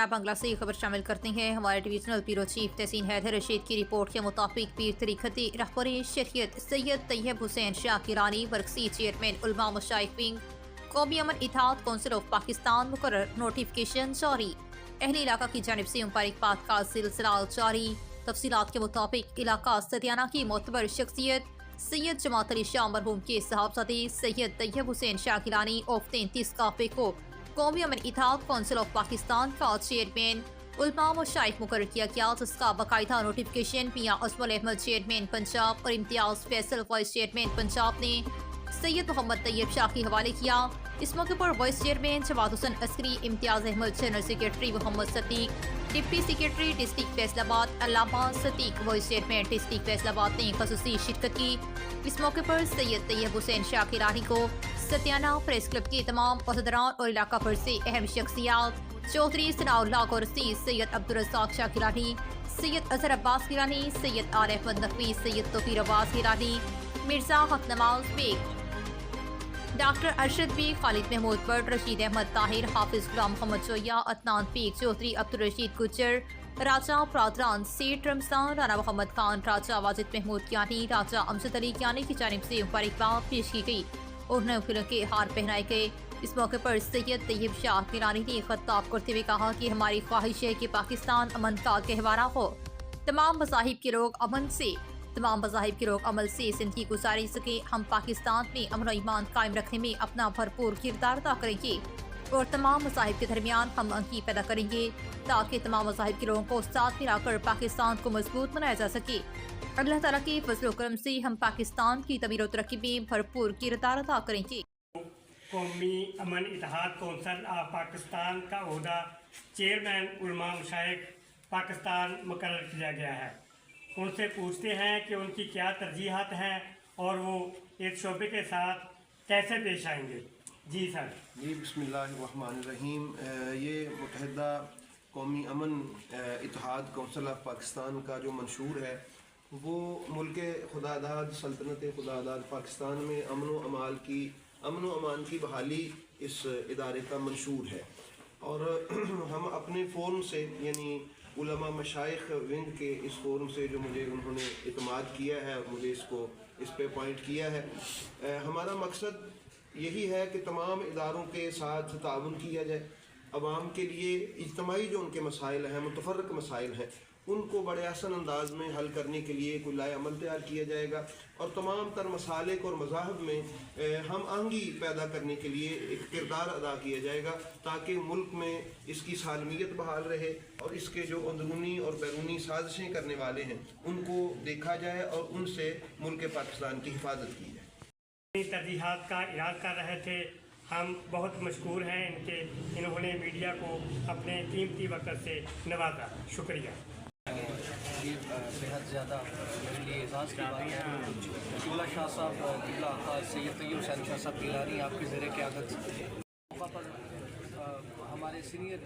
بنگلہ سے خبر شامل کرتے ہیں۔ ہمارے ڈویژنل بیورو چیف تحسین حیدر رشید کی رپورٹ کے مطابق پیر طریقتی رہبر شریعت سید طیب حسین شاہ گیلانی مرکزی چیئرمین علماء مشائخ ونگ قومی امن اتحاد کونسل آف پاکستان مقرر نوٹیفکیشن جاری، اہل علاقہ کی جانب سے مبارکباد کا سلسلہ جاری۔ تفصیلات کے مطابق علاقہ ستیانہ کی معتبر شخصیت سید جماعت علی شاہ مرحوم کے صاحبزادے سید طیب حسین شاہ گیلانی آف 33 کافے کو قومی امن اتحاد کونسل آف پاکستان کا چیئرمین علماء مشائخ مقرر کیا گیا، جس کا باقاعدہ نوٹیفکیشن میاں اجمل احمد چیئرمین پنجاب اور امتیاز فیصل وائس چیئرمین پنجاب نے سید محمد طیب شاہ کے حوالے کیا۔ اس موقع پر وائس چیئرمین جواد حسن عسکری، امتیاز احمد جنرل سیکرٹری محمد صدیق، ڈپٹی سیکرٹری ڈسٹرکٹ فیصل آباد علامہ صدیق، وائس چیئرمین ڈسٹرکٹ فیصل آباد نے خصوصی شرکت کی۔ اس موقع پر سید طیب حسین شاہ گیلانی کو ستیانہ پریس کلب کے تمام عہدیداران اور علاقہ بھر سے اہم شخصیات چودھری ثناء اللہ گورسی، سید عبدالرزاق شاہ گیلانی، سید اظہر عباس گیلانی، سید آل احمد نقوی، سید توفیق عباس گیلانی، مرزا حق نواز بیگ، ڈاکٹر ارشد بیگ، خالد محمود بٹ، رشید احمد طاہر، حافظ غلام محمد جویہ، عدنان بیگ، چودھری عبدالرشید گجر، راجہ برادران سیٹ رمضان، رانا محمد خان، راجہ واجد محمود کیانی، راجہ امجد علی کیانی کی جانب سے مبارکباد پیش کی گئی اور انہیں پھولوں کے ہار پہنائے گئے۔ اس موقع پر سید طیب شاہ گیلانی نے خطاب کرتے ہوئے کہا کہ ہماری خواہش ہے کہ پاکستان امن کا گہوارہ ہو، تمام مذاہب کے لوگ عمل سے زندگی گزاری سکیں۔ ہم پاکستان میں امن و ایمان قائم رکھنے میں اپنا بھرپور کردار ادا کریں گے اور تمام مذاہب کے درمیان ہم آہنگی پیدا کریں گے تاکہ تمام مذاہب کے لوگوں کو ساتھ ملا کر پاکستان کو مضبوط بنایا جا سکے۔ اللہ تعالیٰ کے فضل و کرم سے ہم پاکستان کی تعمیر و ترقی میں بھرپور کردار ادا کریں گے۔ قومی امن اتحاد کونسل آف پاکستان کا عہدہ چیئرمین علماء مشائخ پاکستان مقرر کیا گیا ہے۔ ان سے پوچھتے ہیں کہ ان کی کیا ترجیحات ہیں اور وہ اس شعبے کے ساتھ کیسے پیش آئیں گے۔ جی سر۔ جی بسم اللہ الرحمن الرحیم۔ یہ متحدہ قومی امن اتحاد کونسل آف پاکستان کا جو منشور ہے وہ ملک خدا داد سلطنت خدا داد پاکستان میں امن و امان کی بحالی اس ادارے کا منشور ہے، اور ہم اپنے فورم سے یعنی علماء مشائخ ونگ کے اس فورم سے جو انہوں نے اعتماد کیا ہے اور مجھے اس پہ اپوائنٹ کیا ہے، ہمارا مقصد یہی ہے کہ تمام اداروں کے ساتھ تعاون کیا جائے، عوام کے لیے اجتماعی جو ان کے مسائل ہیں، متفرق مسائل ہیں، ان کو بڑے آسان انداز میں حل کرنے کے لیے کوئی لائحہ عمل تیار کیا جائے گا، اور تمام تر مسالک اور مذاہب میں ہم آہنگی پیدا کرنے کے لیے ایک کردار ادا کیا جائے گا تاکہ ملک میں اس کی سالمیت بحال رہے اور اس کے جو اندرونی اور بیرونی سازشیں کرنے والے ہیں ان کو دیکھا جائے اور ان سے ملک پاکستان کی حفاظت کی جائے۔ ترجیحات کا اعلان کر رہے تھے، ہم بہت مشکور ہیں انہوں نے میڈیا کو اپنے قیمتی وقت سے نوازا، شکریہ۔ یہ بہت زیادہ میرے لیے اعزاز کی بات ہے۔ قبلہ شاہ صاحب، قبلہ آقا سید طیب حسین شاہ صاحب گیلانی آپ کے زیر قیادت موقع پر ہمارے سینئر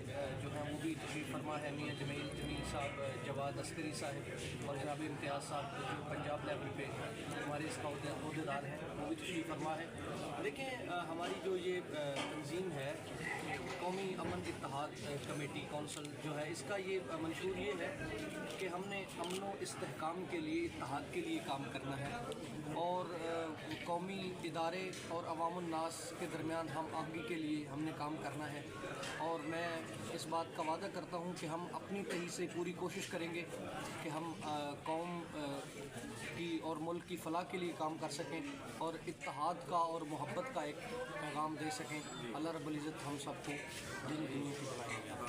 جو ہیں وہ بھی تشریف فرما ہے، میاں جمیل صاحب، جواد عسکری صاحب اور جناب امتیاز صاحب جو پنجاب لیول پہ ہمارے اس کا عہدیدار ہیں وہ بھی تشریف فرما ہے۔ دیکھیں ہماری جو یہ تنظیم ہے قومی امن اتحاد کمیٹی کونسل جو ہے، اس کا یہ منشور یہ ہے کہ ہم نے امن و استحکام کے لیے، اتحاد کے لیے کام کرنا ہے اور قومی ادارے اور عوام الناس کے درمیان ہم آہنگی کے لیے ہم نے کام کرنا ہے، اور میں اس بات کا وعدہ کرتا ہوں کہ ہم اپنی طرح سے پوری کوشش کریں گے کہ ہم قوم کی اور ملک کی فلاح کے لیے کام کر سکیں اور اتحاد کا اور محبت کا ایک پیغام دے سکیں۔ اللہ رب العزت ہم سب کو دین دنیا کی بھلائی